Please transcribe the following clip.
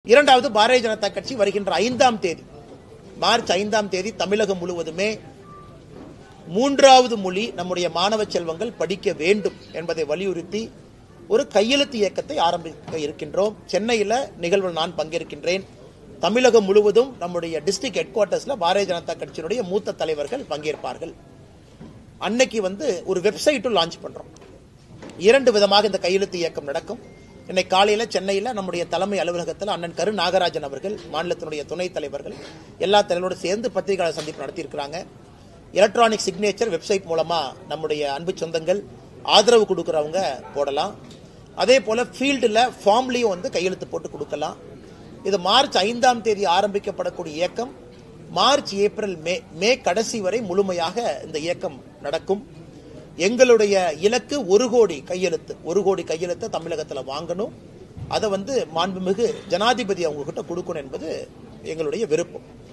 இரண்டாவது பாரதிய ஜனதா கட்சி வருகின்ற 5ஆம் தேதி மார்ச் 5ஆம் தேதி தமிழகம் முழுவதுமே மூன்றாவது மொழி நம்முடைய மாணவ செல்வங்கள் படிக்க வேண்டும் என்பதை வலியுறுத்தி ஒரு கையெழுத்து இயக்கத்தை ஆரம்பிக்க இருக்கின்றோம். சென்னையில் நிகழ்வில் நான் பங்கேற்கின்றேன். தமிழகம் முழுவதும் நம்முடைய டிஸ்ட்ரிக்ட் ஹெட் குவார்ட்டர்ஸ்ல பாரதிய ஜனதா கட்சியினுடைய மூத்த தலைவர்கள் பங்கேற்பார்கள். அன்னைக்கு ஒரு வெப்சைட்டும் லான்ச் பண்றோம். 2 விதமாக இந்த கையெழுத்து இயக்கம் நடக்கும். இன்னைக்கு காலையில சென்னையில் நம்முடைய தலைமை அலுவலகத்தில் அண்ணன் கரு நாகராஜன் அவர்கள், மாநிலத்தினுடைய துணைத் தலைவர்கள், எல்லா தலைவரோடு சேர்ந்து பத்திரிகையாளர் சந்திப்பு நடத்தியிருக்கிறாங்க. எலக்ட்ரானிக் சிக்னேச்சர் வெப்சைட் மூலமா நம்முடைய அன்பு சொந்தங்கள் ஆதரவு கொடுக்கறவங்க போடலாம். அதே போல ஃபீல்டில் ஃபார்ம்லையும் கையெழுத்து போட்டு கொடுக்கலாம். இது மார்ச் 5ஆம் தேதி ஆரம்பிக்கப்படக்கூடிய இயக்கம் மார்ச், ஏப்ரல், மே கடைசி வரை முழுமையாக இந்த இயக்கம் நடக்கும். எங்களுடைய இலக்கு 1 கோடி கையெழுத்தை தமிழகத்தில் வாங்கணும். அதை மாண்புமிகு ஜனாதிபதி அவங்க கிட்ட கொடுக்கணும் என்பது எங்களுடைய விருப்பம்.